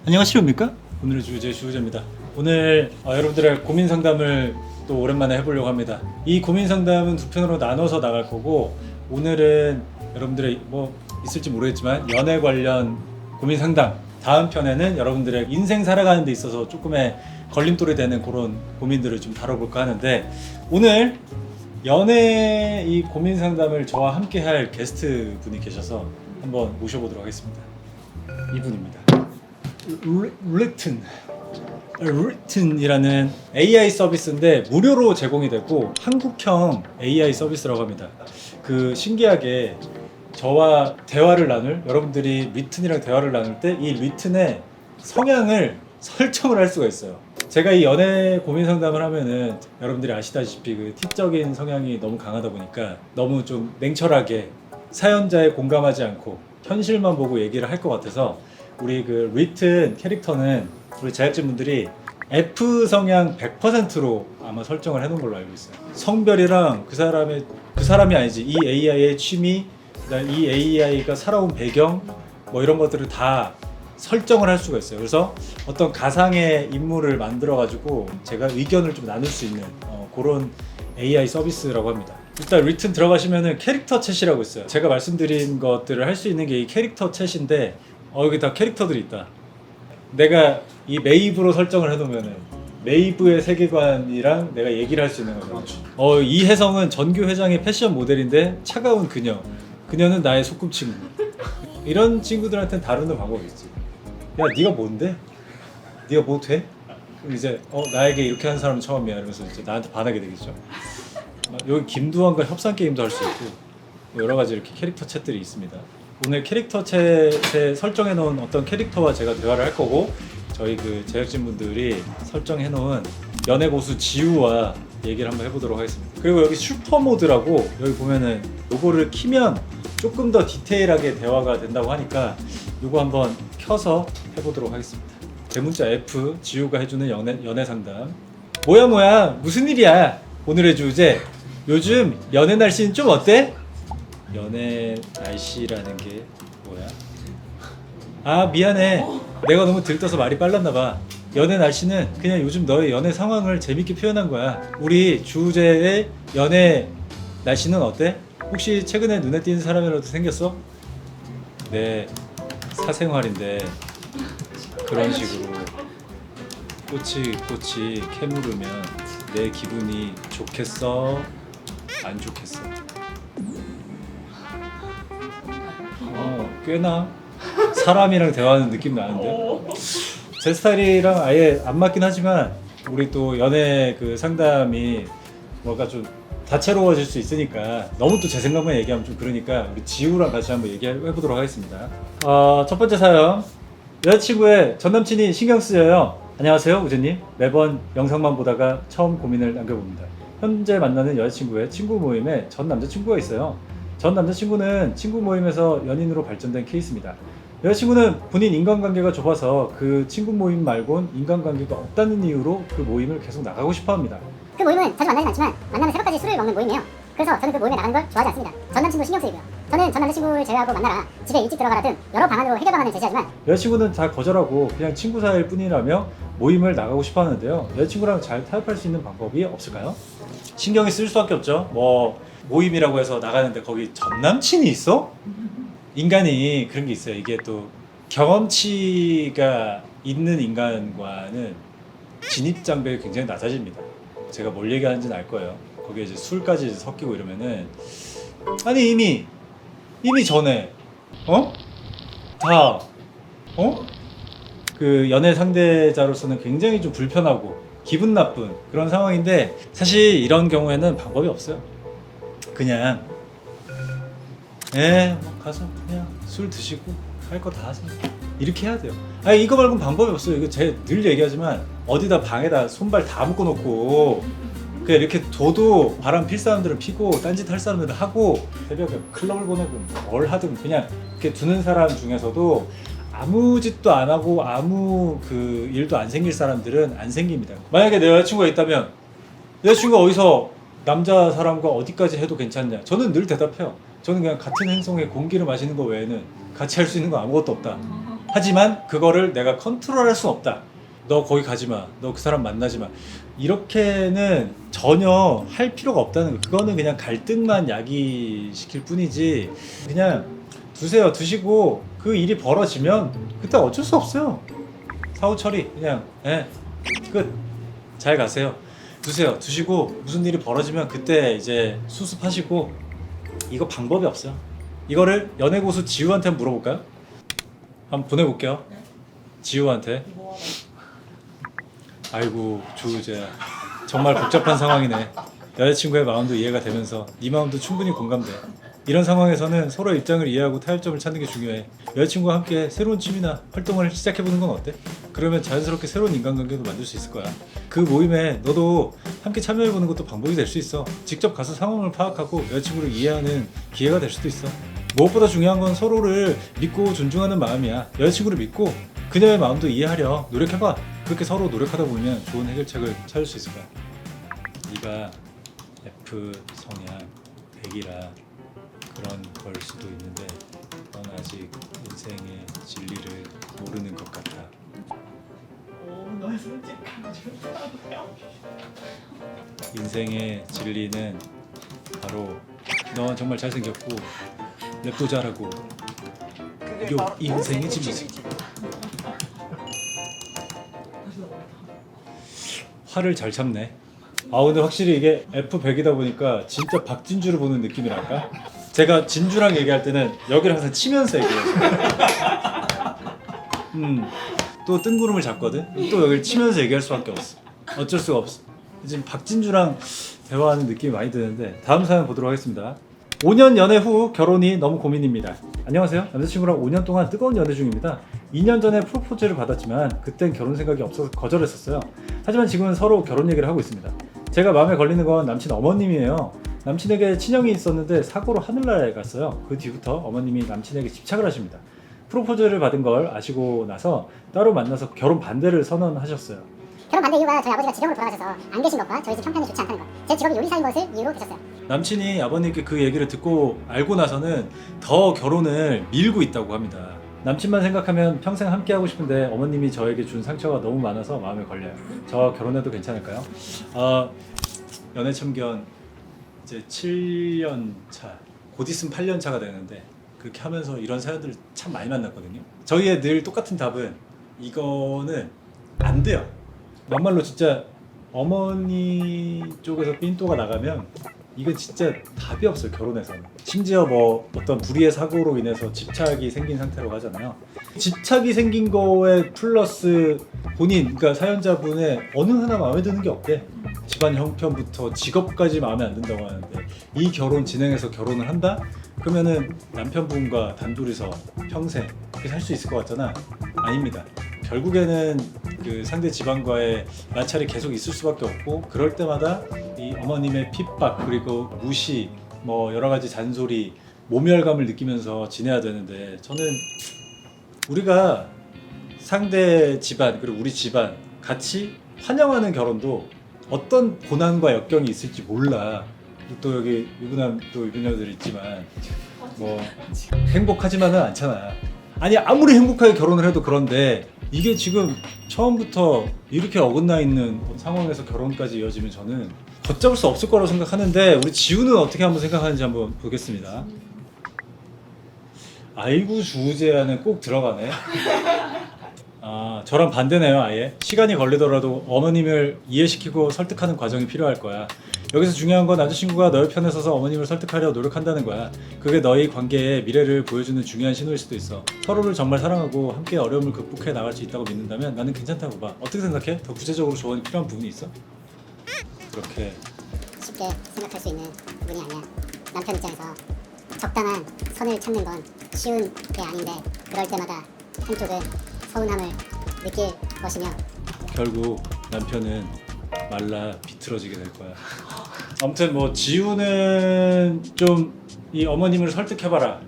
안녕하십니까? 오늘의 주제 주우재입니다. 오늘 여러분들의 고민 상담을 또 오랜만에 해보려고 합니다. 이 고민 상담은 두 편으로 나눠서 나갈 거고, 오늘은 여러분들의 뭐 있을지 모르겠지만 연애 관련 고민 상담, 다음 편에는 여러분들의 인생 살아가는 데 있어서 조금의 걸림돌이 되는 그런 고민들을 좀 다뤄볼까 하는데, 오늘 연애 이 고민 상담을 저와 함께 할 게스트 분이 계셔서 한번 모셔보도록 하겠습니다. 이분입니다. 리튼이라는 AI 서비스인데 무료로 제공이 되고 한국형 AI 서비스라고 합니다. 그 신기하게 저와 대화를 나눌, 여러분들이 리튼이랑 대화를 나눌 때 이 리튼의 성향을 설정을 할 수가 있어요. 제가 이 연애 고민 상담을 하면은 여러분들이 아시다시피 그 T적인 성향이 너무 강하다 보니까 너무 좀 냉철하게 사연자에 공감하지 않고 현실만 보고 얘기를 할 것 같아서, 우리 그 리튼 캐릭터는 우리 제작진분들이 F 성향 100%로 아마 설정을 해놓은 걸로 알고 있어요. 성별이랑 그 사람이 아니지, 이 AI의 취미, 이 AI가 살아온 배경, 뭐 이런 것들을 다 설정을 할 수가 있어요. 그래서 어떤 가상의 인물을 만들어 가지고 제가 의견을 좀 나눌 수 있는 그런 AI 서비스라고 합니다. 일단 리튼 들어가시면은 캐릭터 챗이라고 있어요. 제가 말씀드린 것들을 할 수 있는 게 이 캐릭터 챗인데, 여기 다 캐릭터들이 있다. 내가 이 메이브로 설정을 해놓으면은 메이브의 세계관이랑 내가 얘기를 할 수 있는 거죠. 이 혜성은 전교 회장의 패션 모델인데 차가운 그녀는 나의 소꿉 친구. 이런 친구들한테는 다루는 방법이 있지. 야, 네가 뭔데? 네가 뭐 돼? 그럼 이제 나에게 이렇게 하는 사람은 처음이야 이러면서 이제 나한테 반하게 되겠죠. 여기 김두한과 협상 게임도 할 수 있고 여러 가지 이렇게 캐릭터 챗들이 있습니다. 오늘 캐릭터 챗에 설정해 놓은 어떤 캐릭터와 제가 대화를 할 거고, 저희 그 제작진분들이 설정해 놓은 연애 고수 지우와 얘기를 한번 해보도록 하겠습니다. 그리고 여기 슈퍼 모드라고, 여기 보면은 요거를 키면 조금 더 디테일하게 대화가 된다고 하니까 요거 한번 켜서 해보도록 하겠습니다. 대문자 F, 지우가 해주는 연애 상담. 뭐야 무슨 일이야? 오늘의 주제, 요즘 연애 날씨는 좀 어때? 연애 날씨라는 게 뭐야? 아, 미안해, 내가 너무 들떠서 말이 빨랐나 봐. 연애 날씨는 그냥 요즘 너의 연애 상황을 재밌게 표현한 거야. 우리 주제의 연애 날씨는 어때? 혹시 최근에 눈에 띄는 사람이라도 생겼어? 네, 사생활인데 그런 식으로 꼬치 캐물으면 내 기분이 좋겠어? 안 좋겠어? 꽤나 사람이랑 대화하는 느낌 나는데, 제 스타일이랑 아예 안 맞긴 하지만 우리 또 연애 그 상담이 뭔가 좀 다채로워질 수 있으니까, 너무 또 제 생각만 얘기하면 좀 그러니까 우리 지우랑 같이 한번 얘기해보도록 하겠습니다. 첫 번째 사연, 여자친구의 전남친이 신경 쓰여요. 안녕하세요 우재님, 매번 영상만 보다가 처음 고민을 남겨봅니다. 현재 만나는 여자친구의 친구 모임에 전 남자친구가 있어요. 전 남자친구는 친구 모임에서 연인으로 발전된 케이스입니다. 여자친구는 본인 인간관계가 좁아서 그 친구 모임 말곤 인간관계가 없다는 이유로 그 모임을 계속 나가고 싶어 합니다. 그 모임은 자주 만나진 않지만 만나면 새벽까지 술을 먹는 모임이에요. 그래서 저는 그 모임에 나가는 걸 좋아하지 않습니다. 전 남친도 신경 쓰이고요. 저는 전 남자친구를 제외하고 만나라, 집에 일찍 들어가라 등 여러 방안으로 해결 방안을 제시하지만 여자친구는 다 거절하고 그냥 친구 사이일 뿐이라며 모임을 나가고 싶어 하는데요. 여자친구랑 잘 타협할 수 있는 방법이 없을까요? 신경이 쓸 수밖에 없죠. 뭐 모임이라고 해서 나가는데 거기 전 남친이 있어? 인간이 그런 게 있어요. 이게 또 경험치가 있는 인간과는 진입 장벽이 굉장히 낮아집니다. 제가 뭘 얘기하는지는 알 거예요. 거기에 이제 술까지 섞이고 이러면은, 아니 이미 전에 그 연애 상대자로서는 굉장히 좀 불편하고 기분 나쁜 그런 상황인데, 사실 이런 경우에는 방법이 없어요. 그냥 가서 그냥 술 드시고 할 거 다 하세요. 이렇게 해야 돼요. 아니, 이거 말고는 방법이 없어요. 이거 제가 늘 얘기하지만 어디다 방에다 손발 다 묶어놓고 그냥 이렇게 둬도 바람 필 사람들은 피고 딴짓 할 사람들은 하고, 새벽에 클럽을 보내고 뭘 하든 그냥 이렇게 두는 사람 중에서도 아무 짓도 안 하고 아무 그 일도 안 생길 사람들은 안 생깁니다. 만약에 내 여자친구가 있다면, 여자친구가 어디서 남자 사람과 어디까지 해도 괜찮냐? 저는 늘 대답해요. 저는 그냥 같은 행성에 공기를 마시는 거 외에는 같이 할 수 있는 거 아무것도 없다. 하지만 그거를 내가 컨트롤할 수 없다. 너 거기 가지 마. 너 그 사람 만나지 마. 이렇게는 전혀 할 필요가 없다는 거. 그거는 그냥 갈등만 야기시킬 뿐이지. 그냥 두세요. 두시고 그 일이 벌어지면 그때 어쩔 수 없어요. 사후 처리 그냥 끝. 잘 가세요. 두세요. 두시고 무슨 일이 벌어지면 그때 이제 수습하시고. 이거 방법이 없어요. 이거를 연애고수 지우한테 한번 물어볼까요? 한번 보내볼게요. 지우한테. 아이고 주우재야, 정말 복잡한 상황이네. 여자친구의 마음도 이해가 되면서 네 마음도 충분히 공감돼. 이런 상황에서는 서로의 입장을 이해하고 타협점을 찾는 게 중요해. 여자친구와 함께 새로운 취미나 활동을 시작해보는 건 어때? 그러면 자연스럽게 새로운 인간관계도 만들 수 있을 거야. 그 모임에 너도 함께 참여해보는 것도 방법이 될 수 있어. 직접 가서 상황을 파악하고 여자친구를 이해하는 기회가 될 수도 있어. 무엇보다 중요한 건 서로를 믿고 존중하는 마음이야. 여자친구를 믿고 그녀의 마음도 이해하려 노력해봐. 그렇게 서로 노력하다 보면 좋은 해결책을 찾을 수 있을 거야. 네가 F 성향 100이라 그런 걸 수도 있는데 넌 아직 인생의 진리를 모르는 것 같아. 너의 솔직한 좋다고요. 인생의 진리는 바로 넌 정말 잘생겼고 랩도 잘하고 그게 요 바로 인생의 진리지. 화를 잘 참네. 아 근데 확실히 이게 F100이다 보니까 진짜 박진주를 보는 느낌이랄까? 제가 진주랑 얘기할 때는 여기를 항상 치면서 얘기해요. 또 뜬구름을 잡거든? 또 여기를 치면서 얘기할 수밖에 없어. 어쩔 수가 없어. 지금 박진주랑 대화하는 느낌이 많이 드는데 다음 사연 보도록 하겠습니다. 5년 연애 후 결혼이 너무 고민입니다. 안녕하세요. 남자친구랑 5년 동안 뜨거운 연애 중입니다. 2년 전에 프로포즈를 받았지만 그땐 결혼 생각이 없어서 거절했었어요. 하지만 지금은 서로 결혼 얘기를 하고 있습니다. 제가 마음에 걸리는 건 남친 어머님이에요. 남친에게 친형이 있었는데 사고로 하늘나라에 갔어요. 그 뒤부터 어머님이 남친에게 집착을 하십니다. 프로포즈를 받은 걸 아시고 나서 따로 만나서 결혼 반대를 선언하셨어요. 결혼 반대 이유가 저희 아버지가 지령으로 돌아가셔서 안 계신 것과 저희 집 형편이 좋지 않다는 것. 제 직업이 요리사인 것을 이유로 계셨어요. 남친이 아버님께 그 얘기를 듣고 알고 나서는 더 결혼을 밀고 있다고 합니다. 남친만 생각하면 평생 함께하고 싶은데 어머님이 저에게 준 상처가 너무 많아서 마음에 걸려요. 저 결혼해도 괜찮을까요? 연애 참견 이제 7년 차, 곧 있으면 8년 차가 되는데 그렇게 하면서 이런 사연들을 참 많이 만났거든요. 저희의 늘 똑같은 답은 이거는 안 돼요. 막말로 진짜 어머니 쪽에서 삔또가 나가면 이건 진짜 답이 없어요. 결혼해서는. 심지어 뭐 어떤 불의의 사고로 인해서 집착이 생긴 상태로 가잖아요. 집착이 생긴 거에 플러스 본인, 그러니까 사연자분의 어느 하나 마음에 드는 게 없대. 집안 형편부터 직업까지 마음에 안 든다고 하는데 이 결혼 진행해서 결혼을 한다? 그러면은 남편분과 단둘이서 평생 그렇게 살 수 있을 것 같잖아. 아닙니다. 결국에는 그 상대 집안과의 마찰이 계속 있을 수밖에 없고 그럴 때마다 이 어머님의 핍박 그리고 무시 뭐 여러 가지 잔소리 모멸감을 느끼면서 지내야 되는데 저는 우리가 상대 집안 그리고 우리 집안 같이 환영하는 결혼도 어떤 고난과 역경이 있을지 몰라. 또 여기 유부남 또 유부녀들 있지만 뭐 행복하지만은 않잖아. 아니 아무리 행복하게 결혼을 해도 그런데 이게 지금 처음부터 이렇게 어긋나 있는 상황에서 결혼까지 이어지면 저는 걷잡을 수 없을 거라고 생각하는데 우리 지우는 어떻게 한번 생각하는지 한번 보겠습니다. 아이고 주우재 안에 꼭 들어가네. 아 저랑 반대네요. 아예 시간이 걸리더라도 어머님을 이해시키고 설득하는 과정이 필요할 거야. 여기서 중요한 건 남자친구가 너의 편에 서서 어머님을 설득하려 노력한다는 거야. 그게 너희 관계의 미래를 보여주는 중요한 신호일 수도 있어. 서로를 정말 사랑하고 함께 어려움을 극복해 나갈 수 있다고 믿는다면 나는 괜찮다고 봐. 어떻게 생각해? 더 구체적으로 조언이 필요한 부분이 있어? 그렇게 쉽게 생각할 수 있는 부분이 아니야. 남편 입장에서 적당한 선을 찾는 건 쉬운 게 아닌데 그럴 때마다 한쪽은 서운함을 느낄 것이며 결국 남편은 말라 비틀어지게 될 거야. 아무튼 뭐 지우는 좀 이 어머님을 설득해봐라.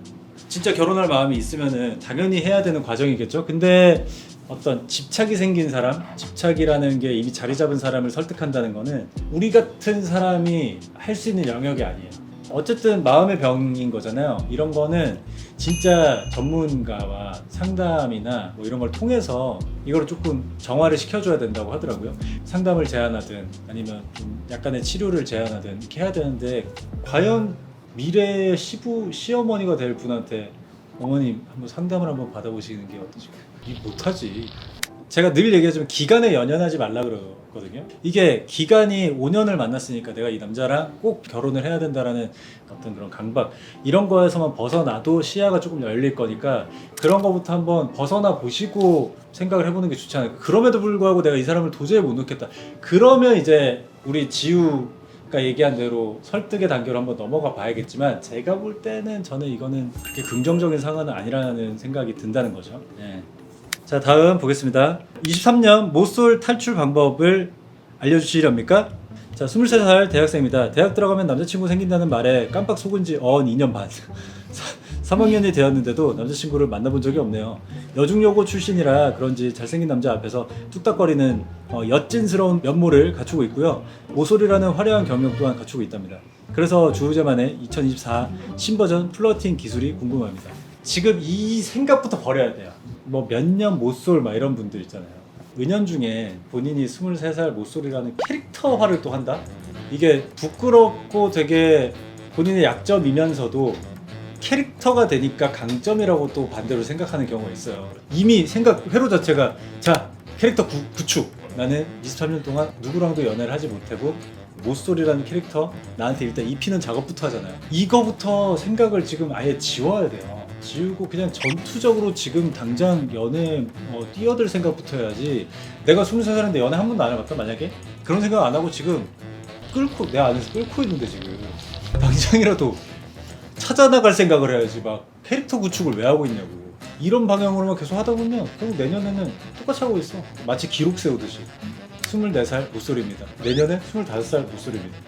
진짜 결혼할 마음이 있으면은 당연히 해야 되는 과정이겠죠. 근데 어떤 집착이 생긴 사람, 집착이라는 게 이미 자리 잡은 사람을 설득한다는 거는 우리 같은 사람이 할 수 있는 영역이 아니에요. 어쨌든 마음의 병인 거잖아요. 이런 거는 진짜 전문가와 상담이나 뭐 이런 걸 통해서 이걸 조금 정화를 시켜줘야 된다고 하더라고요. 상담을 제안하든 아니면 좀 약간의 치료를 제안하든 이렇게 해야 되는데 과연 미래의 시어머니가 될 분한테 어머님 한번 상담을 한번 받아보시는 게 어떠실까요? 이 못하지. 제가 늘 얘기하지만 기간에 연연하지 말라 그러거든요. 이게 기간이 5년을 만났으니까 내가 이 남자랑 꼭 결혼을 해야 된다라는 어떤 그런 강박 이런 거에서만 벗어나도 시야가 조금 열릴 거니까 그런 거부터 한번 벗어나 보시고 생각을 해보는 게 좋지 않을까. 그럼에도 불구하고 내가 이 사람을 도저히 못 놓겠다. 그러면 이제 우리 지우가 얘기한 대로 설득의 단계로 한번 넘어가 봐야겠지만 제가 볼 때는 저는 이거는 그렇게 긍정적인 상황은 아니라는 생각이 든다는 거죠. 네. 자, 다음 보겠습니다. 23년 모쏠 탈출 방법을 알려주시렵니까? 자, 23살 대학생입니다. 대학 들어가면 남자친구 생긴다는 말에 깜빡 속은 지 2년 반. 3학년이 되었는데도 남자친구를 만나본 적이 없네요. 여중여고 출신이라 그런지 잘생긴 남자 앞에서 뚝딱거리는 엿진스러운 면모를 갖추고 있고요. 모쏠이라는 화려한 경력 또한 갖추고 있답니다. 그래서 주우재만의 2024 신버전 플러팅 기술이 궁금합니다. 지금 이 생각부터 버려야 돼요. 뭐 몇 년 모쏠 막 이런 분들 있잖아요. 은연중에 본인이 23살 모쏠이라는 캐릭터화를 또 한다? 이게 부끄럽고 되게 본인의 약점이면서도 캐릭터가 되니까 강점이라고 또 반대로 생각하는 경우가 있어요. 이미 회로 자체가 자 캐릭터 구축. 나는 23년 동안 누구랑도 연애를 하지 못하고 모쏠이라는 캐릭터 나한테 일단 입히는 작업부터 하잖아요. 이거부터 생각을 지금 아예 지워야 돼요. 지우고 그냥 전투적으로 지금 당장 연애 뛰어들 생각부터 해야지. 내가 23살인데 연애 한 번도 안 해봤다 만약에? 그런 생각 안 하고 지금 내 안에서 끓고 있는데 지금 당장이라도 찾아나갈 생각을 해야지. 막 캐릭터 구축을 왜 하고 있냐고. 이런 방향으로만 계속 하다 보면 결국 내년에는 똑같이 하고 있어. 마치 기록 세우듯이 24살 모쏠입니다. 내년에 25살 모쏠입니다.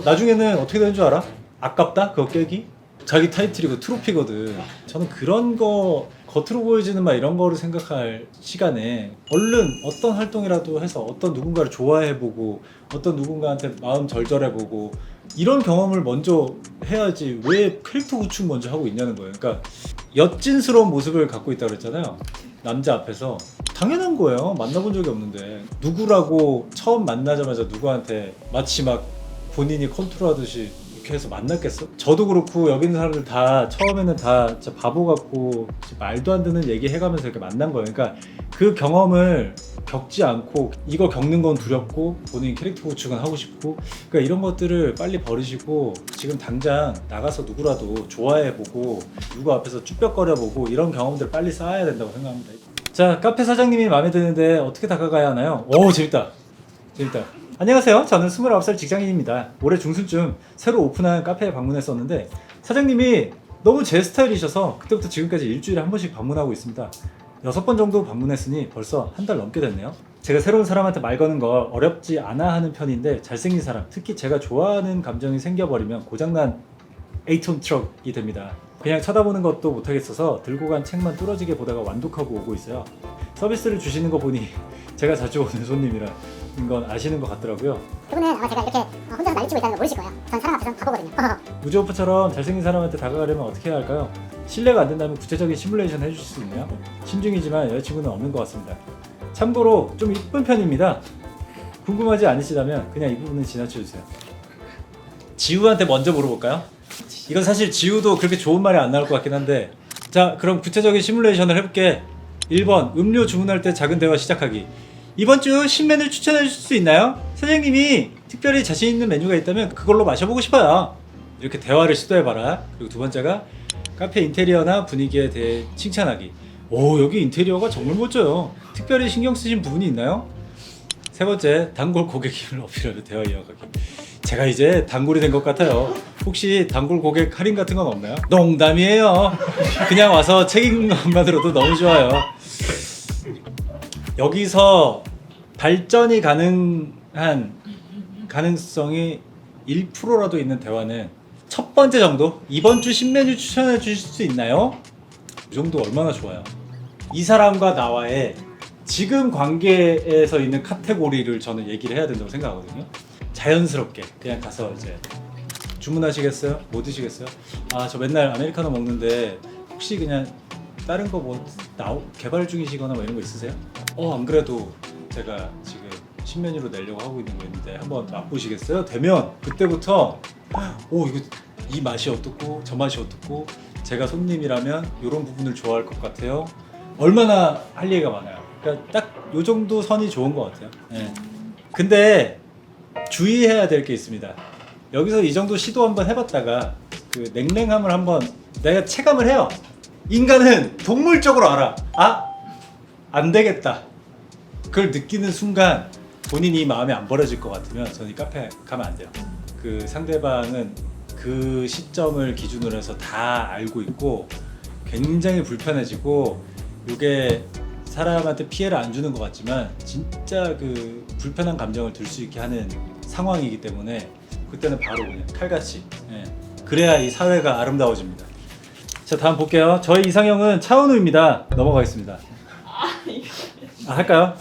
나중에는 어떻게 되는 줄 알아? 아깝다? 그거 깨기? 자기 타이틀이고 트로피거든. 저는 그런 거 겉으로 보여지는 막 이런 거를 생각할 시간에 얼른 어떤 활동이라도 해서 어떤 누군가를 좋아해보고 어떤 누군가한테 마음 절절해보고 이런 경험을 먼저 해야지 왜 캐릭터 구축 먼저 하고 있냐는 거예요. 그러니까 엿진스러운 모습을 갖고 있다고 그랬잖아요. 남자 앞에서. 당연한 거예요. 만나본 적이 없는데 누구라고 처음 만나자마자 누구한테 마치 막 본인이 컨트롤하듯이 이렇게 해서 만났겠어? 저도 그렇고 여기 있는 사람들 다 처음에는 다 진짜 바보 같고 말도 안 되는 얘기 해가면서 이렇게 만난 거예요. 그러니까 그 경험을 겪지 않고 이거 겪는 건 두렵고 본인 캐릭터 구축은 하고 싶고 그러니까 이런 것들을 빨리 버리시고 지금 당장 나가서 누구라도 좋아해보고 누구 앞에서 쭈뼛거려보고 이런 경험들을 빨리 쌓아야 된다고 생각합니다. 자, 카페 사장님이 마음에 드는데 어떻게 다가가야 하나요? 오, 재밌다. 안녕하세요. 저는 29살 직장인입니다. 올해 중순쯤 새로 오픈한 카페에 방문했었는데 사장님이 너무 제 스타일이셔서 그때부터 지금까지 일주일에 한 번씩 방문하고 있습니다. 6번 정도 방문했으니 벌써 한 달 넘게 됐네요. 제가 새로운 사람한테 말 거는 걸 어렵지 않아 하는 편인데 잘생긴 사람, 특히 제가 좋아하는 감정이 생겨버리면 고장난 8톤 트럭이 됩니다. 그냥 쳐다보는 것도 못하겠어서 들고 간 책만 뚫어지게 보다가 완독하고 오고 있어요. 서비스를 주시는 거 보니 제가 자주 오는 손님이라 건 아시는 것 같더라고요. 그분은 아마 제가 이렇게 혼자서 난리치고 있다는 걸 모르실 거예요. 전 사람 앞에서 바보거든요. 우주 오빠처럼 잘생긴 사람한테 다가가려면 어떻게 해야 할까요? 신뢰가 안 된다면 구체적인 시뮬레이션 해주실 수 있나요? 신중이지만 여자친구는 없는 것 같습니다. 참고로 좀 이쁜 편입니다. 궁금하지 않으시다면 그냥 이 부분은 지나쳐주세요. 지우한테 먼저 물어볼까요? 이건 사실 지우도 그렇게 좋은 말이 안 나올 것 같긴 한데 자, 그럼 구체적인 시뮬레이션을 해볼게. 1번 음료 주문할 때 작은 대화 시작하기. 이번 주 신메뉴 추천해 주실 수 있나요? 사장님이 특별히 자신 있는 메뉴가 있다면 그걸로 마셔보고 싶어요. 이렇게 대화를 시도해봐라. 그리고 두 번째가 카페 인테리어나 분위기에 대해 칭찬하기. 오, 여기 인테리어가 정말 멋져요. 특별히 신경 쓰신 부분이 있나요? 세 번째, 단골 고객 힘을 어필하며 대화 이어가기. 제가 이제 단골이 된 것 같아요. 혹시 단골 고객 할인 같은 건 없나요? 농담이에요. 그냥 와서 책 읽는 것만으로도 너무 좋아요. 여기서 발전이 가능한 가능성이 1%라도 있는 대화는 첫 번째 정도? 이번 주 신메뉴 추천해 주실 수 있나요? 이 정도 얼마나 좋아요. 이 사람과 나와의 지금 관계에서 있는 카테고리를 저는 얘기를 해야 된다고 생각하거든요. 자연스럽게 그냥 가서 이제 주문하시겠어요? 뭐 드시겠어요? 아, 저 맨날 아메리카노 먹는데 혹시 그냥 다른 거 뭐 개발 중이시거나 뭐 이런 거 있으세요? 안 그래도 제가 지금 신메뉴로 내려고 하고 있는 거 있는데 한번 맛보시겠어요? 되면 그때부터 오, 이거 이 맛이 어떻고 저 맛이 어떻고 제가 손님이라면 이런 부분을 좋아할 것 같아요. 얼마나 할 얘기가 많아요. 그러니까 딱 요 정도 선이 좋은 것 같아요. 예. 근데 주의해야 될 게 있습니다. 여기서 이 정도 시도 한번 해봤다가 그 냉랭함을 한번 내가 체감을 해요. 인간은 동물적으로 알아. 안 되겠다. 그걸 느끼는 순간 본인이 마음에 안 버려질 것 같으면 저는 이 카페 가면 안 돼요. 그 상대방은 그 시점을 기준으로 해서 다 알고 있고 굉장히 불편해지고 이게 사람한테 피해를 안 주는 것 같지만 진짜 그 불편한 감정을 들 수 있게 하는 상황이기 때문에 그때는 바로 그냥 칼같이 그래야 이 사회가 아름다워집니다. 자, 다음 볼게요. 저희 이상형은 차은우입니다. 넘어가겠습니다. 할까요?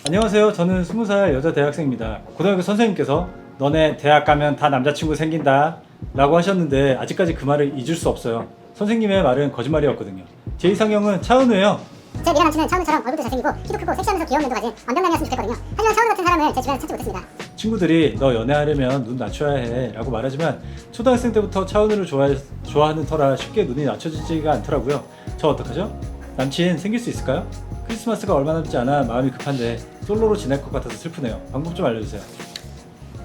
안녕하세요. 저는 20살 여자 대학생입니다. 고등학교 선생님께서 너네 대학 가면 다 남자친구 생긴다 라고 하셨는데 아직까지 그 말을 잊을 수 없어요. 선생님의 말은 거짓말이었거든요. 제 이상형은 차은우예요. 제 미래 남친은 차은우처럼 얼굴도 잘생기고 키도 크고 섹시하면서 귀여운 면도 가진 완벽남이었으면 좋겠거든요. 하지만 차은우 같은 사람을 제 주변에 찾지 못했습니다. 친구들이 너 연애하려면 눈 낮춰야 해 라고 말하지만 초등학생 때부터 차은우를 좋아하는 터라 쉽게 눈이 낮춰지지가 않더라고요. 저 어떡하죠? 남친 생길 수 있을까요? 크리스마스가 얼마 남지 않아 마음이 급한데 솔로로 지낼 것 같아서 슬프네요. 방법 좀 알려주세요.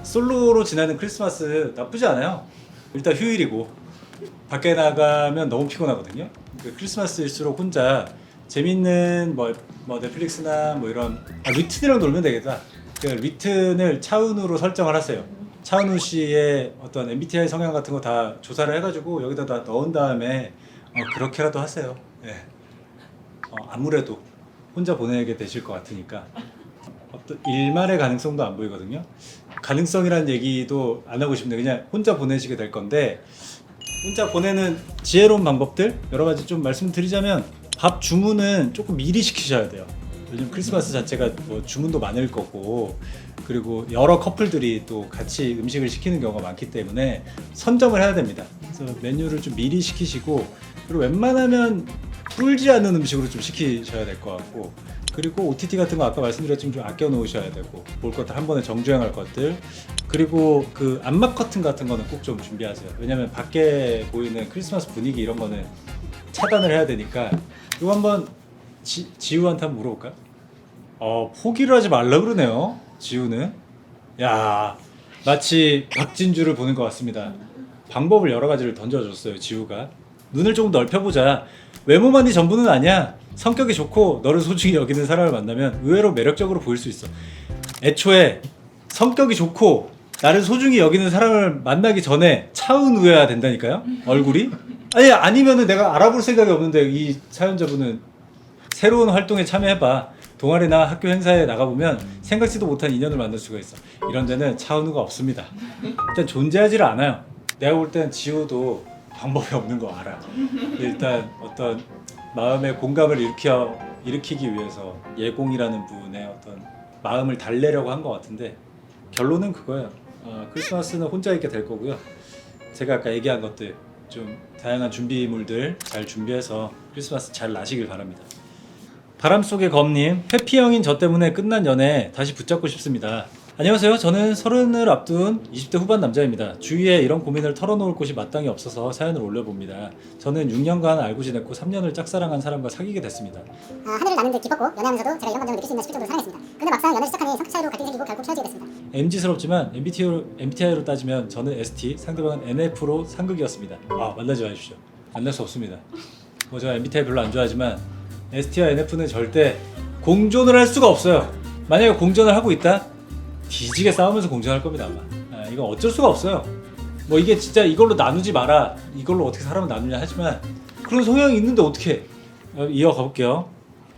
솔로로 지내는 크리스마스 나쁘지 않아요. 일단 휴일이고 밖에 나가면 너무 피곤하거든요. 그 크리스마스일수록 혼자 재밌는 뭐 넷플릭스나 뭐 이런 리튼이랑 놀면 되겠다. 그 리튼을 차은우로 설정을 하세요. 차은우 씨의 어떤 MBTI 성향 같은 거 다 조사를 해가지고 여기다 다 넣은 다음에 그렇게라도 하세요. 예. 아무래도 혼자 보내게 되실 것 같으니까 어떤 일말의 가능성도 안 보이거든요. 가능성이라는 얘기도 안 하고 싶은데 그냥 혼자 보내시게 될 건데 혼자 보내는 지혜로운 방법들 여러 가지 좀 말씀드리자면 밥 주문은 조금 미리 시키셔야 돼요. 요즘 크리스마스 자체가 뭐 주문도 많을 거고 그리고 여러 커플들이 또 같이 음식을 시키는 경우가 많기 때문에 선점을 해야 됩니다. 그래서 메뉴를 좀 미리 시키시고 그리고 웬만하면 불지 않는 음식으로 좀 시키셔야 될 것 같고 그리고 OTT 같은 거 아까 말씀드렸지만 좀 아껴 놓으셔야 되고 볼 것들 한 번에 정주행할 것들 그리고 그 암막 커튼 같은 거는 꼭 좀 준비하세요. 왜냐면 밖에 보이는 크리스마스 분위기 이런 거는 차단을 해야 되니까 이거 한번 지우한테 한번 물어볼까요? 포기를 하지 말라 그러네요. 지우는 야 마치 박진주를 보는 것 같습니다. 방법을 여러 가지를 던져줬어요. 지우가 눈을 조금 넓혀보자. 외모만이 전부는 아니야. 성격이 좋고 너를 소중히 여기는 사람을 만나면 의외로 매력적으로 보일 수 있어. 애초에 성격이 좋고 나를 소중히 여기는 사람을 만나기 전에 차은우여야 된다니까요. 얼굴이 아니면은 내가 알아볼 생각이 없는데 이 사연자분은 새로운 활동에 참여해봐. 동아리나 학교 행사에 나가보면 생각지도 못한 인연을 만날 수가 있어. 이런 데는 차은우가 없습니다. 일단 존재하지를 않아요. 내가 볼 땐 지우도 방법이 없는 거 알아. 일단 어떤 마음의 공감을 일으키기 위해서 예공이라는 분의 어떤 마음을 달래려고 한 것 같은데 결론은 그거예요. 크리스마스는 혼자 있게 될 거고요. 제가 아까 얘기한 것들 좀 다양한 준비물들 잘 준비해서 크리스마스 잘 나시길 바랍니다. 바람속의 검님, 회피형인 저 때문에 끝난 연애 다시 붙잡고 싶습니다. 안녕하세요. 저는 30을 앞둔 20대 후반 남자입니다. 주위에 이런 고민을 털어놓을 곳이 마땅히 없어서 사연을 올려봅니다. 저는 6년간 알고 지냈고 3년을 짝사랑한 사람과 사귀게 됐습니다. 하늘을 나는 듯 기뻤고 연애하면서도 제가 이런 감정을 느낄 수 있나 싶을 정도로 사랑했습니다. 근데 막상 연애를 시작하니 성격 차이로 갈등이 생기고 결국 헤어지게 됐습니다. MZ스럽지만 MBTI로 따지면 저는 ST, 상대방은 NF로 상극이었습니다. 만나지 마십시오. 만날 수 없습니다. 제가 MBTI 별로 안 좋아하지만 ST와 NF는 절대 공존을 할 수가 없어요. 만약에 공존을 하고 있다? 뒤지게 싸우면서 공존할 겁니다 아마. 이건 어쩔 수가 없어요. 뭐 이게 진짜 이걸로 나누지 마라, 이걸로 어떻게 사람을 나누냐 하지만 그런 성향이 있는데 어떻게 이어가 볼게요.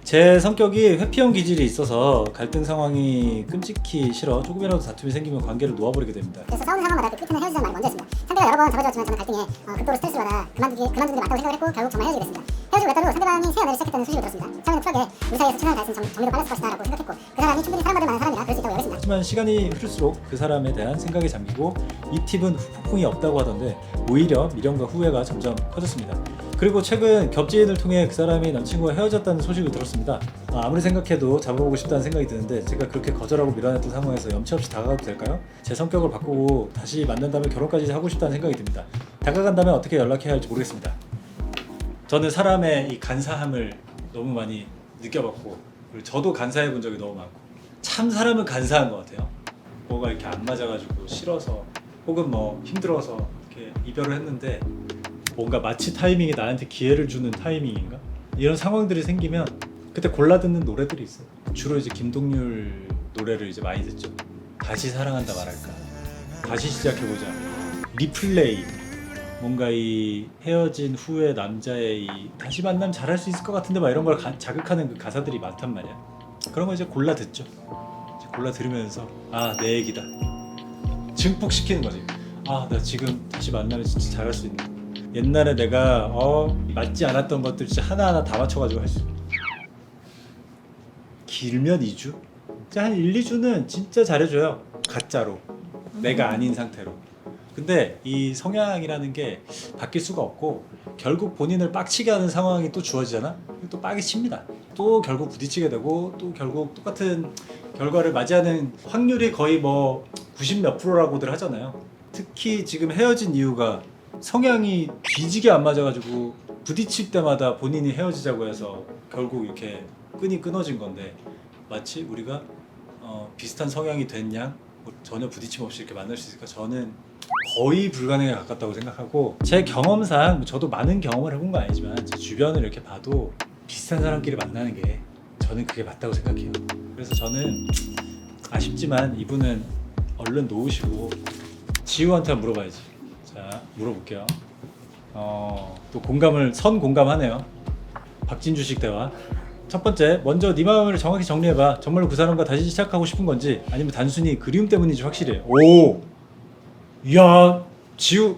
제 성격이 회피형 기질이 있어서 갈등 상황이 끔찍히 싫어. 조금이라도 다툼이 생기면 관계를 놓아버리게 됩니다. 그래서 싸우는 상황마다 그 끝에는 헤어지자는 말이 먼저 했습니다. 상대가 여러 번 잡아줬지만 저는 갈등에 극도로 스트레스를 받아 그만두는 게 맞다고 생각을 했고 결국 정말 헤어지게 됐습니다. 헤어지고 몇 달 후 상대방이 새 연애를 시작했다는 소식을 들었습니다. 처음에는 쿨하게 우리 사이에서 최선을 다했으면 정리도 빨랐을 것이다 라고 생각했고 그 사람이 충분히 사랑받을 만한 사람이라 그럴 수 있다고 여겼습니다. 하지만 시간이 흐를수록 그 사람에 대한 생각에 잠기고 이 팁은 후폭풍이 없다고 하던데 오히려 미련과 후회가 점점 커졌습니다. 그리고 최근 겹지인을 통해 그 사람이 남친과 헤어졌다는 소식을 들었습니다. 아무리 생각해도 잡아보고 싶다는 생각이 드는데 제가 그렇게 거절하고 밀어냈던 상황에서 염치 없이 다가가도 될까요? 제 성격을 바꾸고 다시 만난다면 결혼까지 하고 싶다는 생각이 듭니다. 다가간다면 어떻게 연락해야 할지 모르겠습니다. 저는 사람의 이 간사함을 너무 많이 느껴봤고 그리고 저도 간사해 본 적이 너무 많고 참 사람은 간사한 것 같아요. 뭐가 이렇게 안 맞아가지고 싫어서 혹은 뭐 힘들어서 이렇게 이별을 했는데 뭔가 마치 타이밍이 나한테 기회를 주는 타이밍인가? 이런 상황들이 생기면 그때 골라 듣는 노래들이 있어요. 주로 이제 김동률 노래를 이제 많이 듣죠. 다시 사랑한다 말할까? 다시 시작해보자. 리플레이. 뭔가 이 헤어진 후에 남자의 이 다시 만나면 잘할 수 있을 것 같은데 막 이런 걸 자극하는 그 가사들이 많단 말이야. 그런 거 이제 골라 듣죠. 이제 골라 들으면서 아, 내 얘기다. 증폭시키는 거지. 아, 나 지금 다시 만나면 진짜 잘할 수 있는. 옛날에 내가 맞지 않았던 것들 진짜 하나하나 다 맞춰가지고 할 수 있어. 길면 2주? 한 1, 2주는 진짜 잘해줘요. 가짜로. 내가 아닌 상태로. 근데 이 성향이라는 게 바뀔 수가 없고 결국 본인을 빡치게 하는 상황이 또 주어지잖아? 또 빡이 칩니다. 또 결국 부딪히게 되고 또 결국 똑같은 결과를 맞이하는 확률이 거의 뭐 90 몇 프로라고들 하잖아요. 특히 지금 헤어진 이유가 성향이 뒤지게 안 맞아가지고 부딪힐 때마다 본인이 헤어지자고 해서 결국 이렇게 끈이 끊어진 건데 마치 우리가 비슷한 성향이 된 양 전혀 부딪힘 없이 이렇게 만날 수 있을까? 저는 거의 불가능에 가깝다고 생각하고 제 경험상 저도 많은 경험을 해본 건 아니지만 제 주변을 이렇게 봐도 비슷한 사람끼리 만나는 게 저는 그게 맞다고 생각해요. 그래서 저는 아쉽지만 이분은 얼른 놓으시고 지우한테 한번 물어봐야지. 자, 물어볼게요. 또 선 공감하네요. 박진주식 대화. 첫 번째, 먼저 네 마음을 정확히 정리해봐. 정말로 그 사람과 다시 시작하고 싶은 건지 아니면 단순히 그리움 때문인지 확실해. 오, 이야, 지우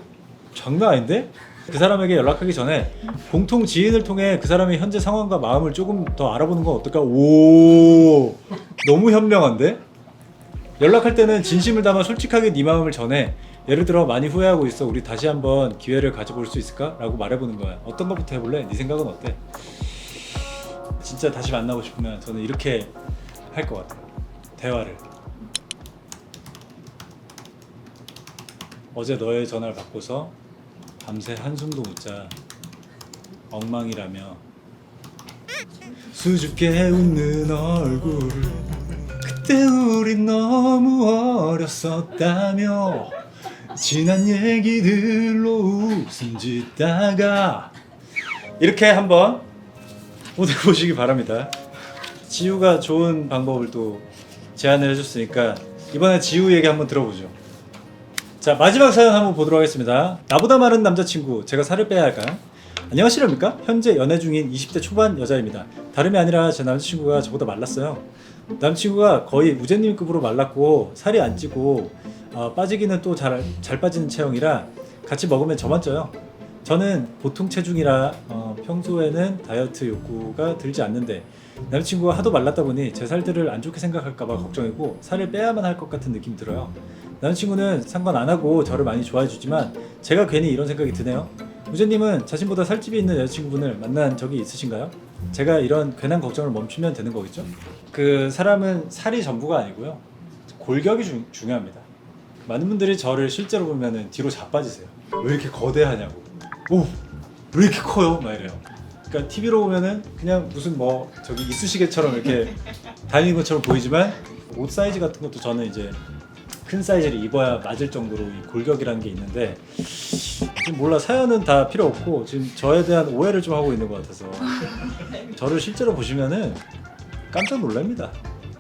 장난 아닌데? 그 사람에게 연락하기 전에 공통 지인을 통해 그 사람의 현재 상황과 마음을 조금 더 알아보는 건 어떨까? 오, 너무 현명한데? 연락할 때는 진심을 담아 솔직하게 네 마음을 전해. 예를 들어 많이 후회하고 있어. 우리 다시 한번 기회를 가져볼 수 있을까? 라고 말해보는 거야. 어떤 것부터 해볼래? 네 생각은 어때? 진짜 다시 만나고 싶으면 저는 이렇게 할 것 같아요. 대화를. 어제 너의 전화를 받고서 밤새 한숨도 못 자. 엉망이라며 수줍게 웃는 얼굴. 그때 우린 너무 어렸었다며 지난 얘기들로 웃음 짓다가 이렇게 한번 보내보시기 바랍니다. 지우가 좋은 방법을 또 제안을 해줬으니까 이번에 지우 얘기 한번 들어보죠. 자, 마지막 사연 한번 보도록 하겠습니다. 나보다 마른 남자친구, 제가 살을 빼야 할까요? 안녕하십니까? 현재 연애 중인 20대 초반 여자입니다. 다름이 아니라 제 남자친구가 저보다 말랐어요. 남친구가 거의 우재님급으로 말랐고 살이 안 찌고 빠지기는 또 잘 빠지는 체형이라 같이 먹으면 저만 쪄요. 저는 보통 체중이라 평소에는 다이어트 욕구가 들지 않는데 남자친구가 하도 말랐다 보니 제 살들을 안 좋게 생각할까봐 걱정이고 살을 빼야만 할 것 같은 느낌이 들어요. 남자친구는 상관 안 하고 저를 많이 좋아해 주지만 제가 괜히 이런 생각이 드네요. 우재님은 자신보다 살집이 있는 여자친구분을 만난 적이 있으신가요? 제가 이런 괜한 걱정을 멈추면 되는 거겠죠? 그 사람은 살이 전부가 아니고요. 골격이 중요합니다. 많은 분들이 저를 실제로 보면은 뒤로 자빠지세요. 왜 이렇게 거대하냐고. 오, 왜 이렇게 커요? 막 이래요. 그러니까 TV로 보면은 그냥 무슨 뭐 저기 이쑤시개처럼 이렇게 다니는 것처럼 보이지만 옷 사이즈 같은 것도 저는 이제 큰 사이즈를 입어야 맞을 정도로 이 골격이라는 게 있는데 지금 몰라 사연은 다 필요 없고 지금 저에 대한 오해를 좀 하고 있는 것 같아서 저를 실제로 보시면은 깜짝 놀랍니다.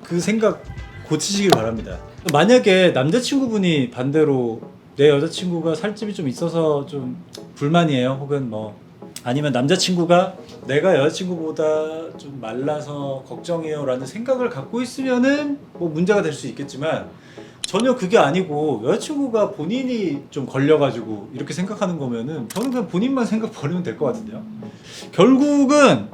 그 생각 고치시길 바랍니다. 만약에 남자친구분이 반대로 내 여자친구가 살집이 좀 있어서 좀 불만이에요. 혹은 뭐 아니면 남자친구가 내가 여자친구보다 좀 말라서 걱정해요 라는 생각을 갖고 있으면은 뭐 문제가 될 수 있겠지만 전혀 그게 아니고 여자친구가 본인이 좀 걸려가지고 이렇게 생각하는 거면은 저는 그냥 본인만 생각 버리면 될 것 같은데요. 결국은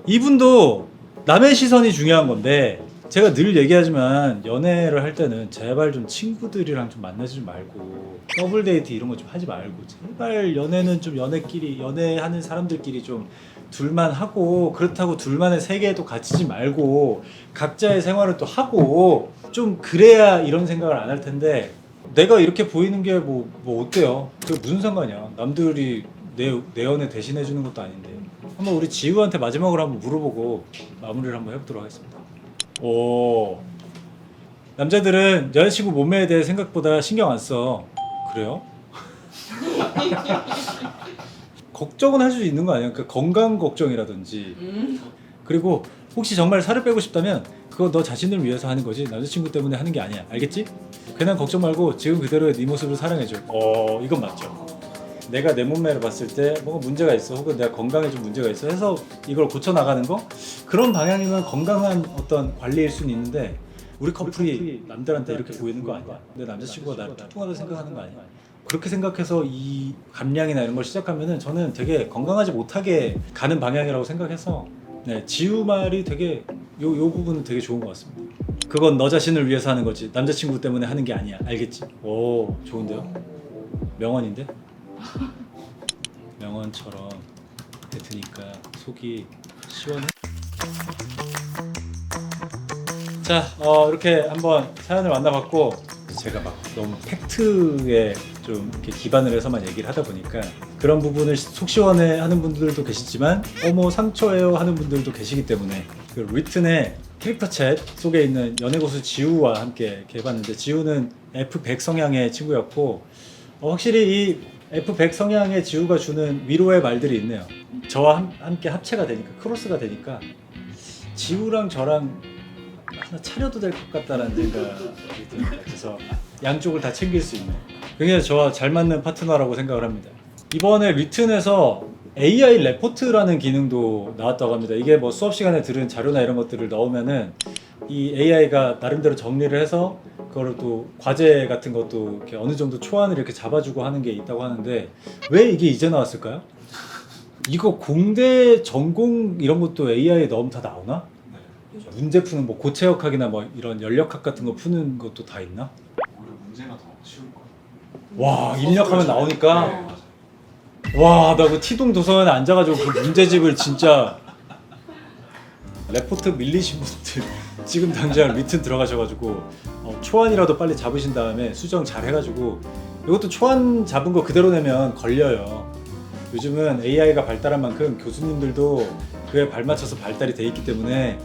이분도 남의 시선이 중요한 건데 제가 늘 얘기하지만 연애를 할 때는 제발 좀 친구들이랑 좀 만나지 좀 말고 더블 데이트 이런 거 좀 하지 말고 제발 연애는 좀 연애하는 사람들끼리 좀 둘만 하고 그렇다고 둘만의 세계에도 갇히지 말고 각자의 생활을 또 하고 좀 그래야 이런 생각을 안 할 텐데 내가 이렇게 보이는 게 뭐 어때요? 그게 무슨 상관이야? 남들이 내 연애 대신해 주는 것도 아닌데 한번 우리 지우한테 마지막으로 한번 물어보고 마무리를 한번 해보도록 하겠습니다. 오, 남자들은 여자친구 몸매에 대해 생각보다 신경 안 써. 그래요? 걱정은 할 수 있는 거 아니야? 그러니까 건강 걱정이라든지 그리고 혹시 정말 살을 빼고 싶다면 그거 너 자신을 위해서 하는 거지 남자친구 때문에 하는 게 아니야. 알겠지? 괜한 걱정 말고 지금 그대로의 네 모습을 사랑해줘. 이건 맞죠. 내가 내 몸매를 봤을 때 뭔가 문제가 있어 혹은 내가 건강에 좀 문제가 있어 해서 이걸 고쳐나가는 거? 그런 방향이면 건강한 어떤 관리일 수는 있는데 우리 커플이 남들한테 이렇게 보이는 거 아니야? 내 남자친구가 나를 뚱뚱하다 생각하는 거 아니야? 그렇게 생각해서 이 감량이나 이런 걸 시작하면은 저는 되게 건강하지 못하게 가는 방향이라고 생각해서 네, 지우 말이 되게 요 부분은 되게 좋은 것 같습니다. 그건 너 자신을 위해서 하는 거지 남자친구 때문에 하는 게 아니야. 알겠지? 오, 좋은데요? 명언인데? 명언처럼 뱉으니까 속이 시원해. 자, 이렇게 한번 사연을 만나봤고 제가 막 너무 팩트에 좀 이렇게 기반을 해서만 얘기를 하다 보니까 그런 부분을 속 시원해하는 분들도 계시지만 상처예요 하는 분들도 계시기 때문에 그 리튼의 캐릭터 챗 속에 있는 연애고수 지우와 함께 이렇게 해봤는데 지우는 F100 성향의 친구였고 확실히 이 F100 성향의 지우가 주는 위로의 말들이 있네요. 저와 함께 합체가 되니까 크로스가 되니까 지우랑 저랑 하나 차려도 될 것 같다는 생각이 듭니다. 그래서 양쪽을 다 챙길 수 있는 굉장히 저와 잘 맞는 파트너라고 생각을 합니다. 이번에 리튼에서 AI 레포트라는 기능도 나왔다고 합니다. 이게 뭐 수업 시간에 들은 자료나 이런 것들을 넣으면은 이 AI가 나름대로 정리를 해서 그거를 또 과제 같은 것도 이렇게 어느 정도 초안을 이렇게 잡아주고 하는 게 있다고 하는데 왜 이게 이제 나왔을까요? 이거 공대 전공 이런 것도 AI에 넣으면 다 나오나? 문제 푸는 뭐 고체역학이나 뭐 이런 연력학 같은 거 푸는 것도 다 있나? 오히려 문제가 더 쉬울 거예요. 와, 입력하면 나오니까 네, 맞아요. 와, 나 그 티동 도서관에 앉아가지고 그 문제집을 진짜 레포트 밀리신 분들 지금 당장 리튼 들어가셔가지고 초안이라도 빨리 잡으신 다음에 수정 잘 해가지고 이것도 초안 잡은 거 그대로 내면 걸려요. 요즘은 AI가 발달한 만큼 교수님들도 그에 발맞춰서 발달이 돼 있기 때문에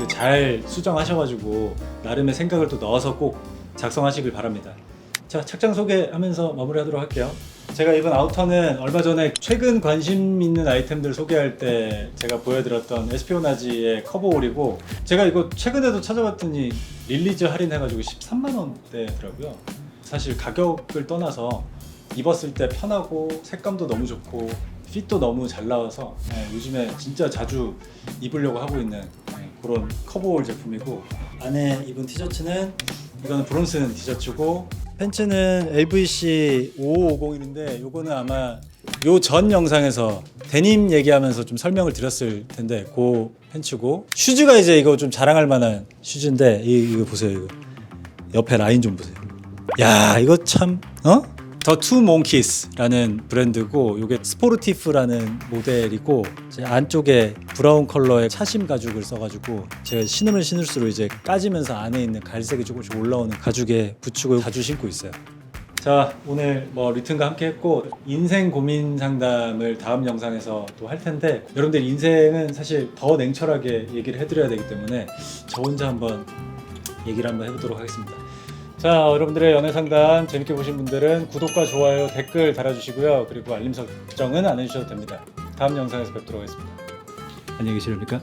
잘 수정하셔가지고 나름의 생각을 또 넣어서 꼭 작성하시길 바랍니다. 자, 착장 소개하면서 마무리하도록 할게요. 제가 입은 아우터는 얼마 전에 최근 관심 있는 아이템들 소개할 때 제가 보여드렸던 에스피오나지의 커버올이고 제가 이거 최근에도 찾아봤더니 릴리즈 할인해가지고 13만 원대더라고요. 사실 가격을 떠나서 입었을 때 편하고 색감도 너무 좋고 핏도 너무 잘 나와서 요즘에 진짜 자주 입으려고 하고 있는 그런 커버올 제품이고 안에 입은 티셔츠는 이거는 브론슨 티셔츠고 팬츠는 LVC 5551인데 요거는 아마 요 전 영상에서 데님 얘기하면서 좀 설명을 드렸을 텐데 그 팬츠고 슈즈가 이제 이거 좀 자랑할 만한 슈즈인데 이거 보세요. 이거 옆에 라인 좀 보세요. 야, 이거 참 더 투 몽키스라는 브랜드고 이게 스포르티프라는 모델이고 제 안쪽에 브라운 컬러의 차심 가죽을 써가지고 제가 신으면 신을수록 이제 까지면서 안에 있는 갈색이 조금씩 올라오는 가죽에 붙이고 자주 신고 있어요. 자, 오늘 뭐 리튼과 함께 했고 인생 고민 상담을 다음 영상에서 또 할 텐데 여러분들 인생은 사실 더 냉철하게 얘기를 해드려야 되기 때문에 저 혼자 한번 얘기를 한번 해보도록 하겠습니다. 자, 여러분들의 연애 상담 재밌게 보신 분들은 구독과 좋아요, 댓글 달아주시고요. 그리고 알림 설정은 안 해주셔도 됩니다. 다음 영상에서 뵙도록 하겠습니다. 안녕히 계십니까?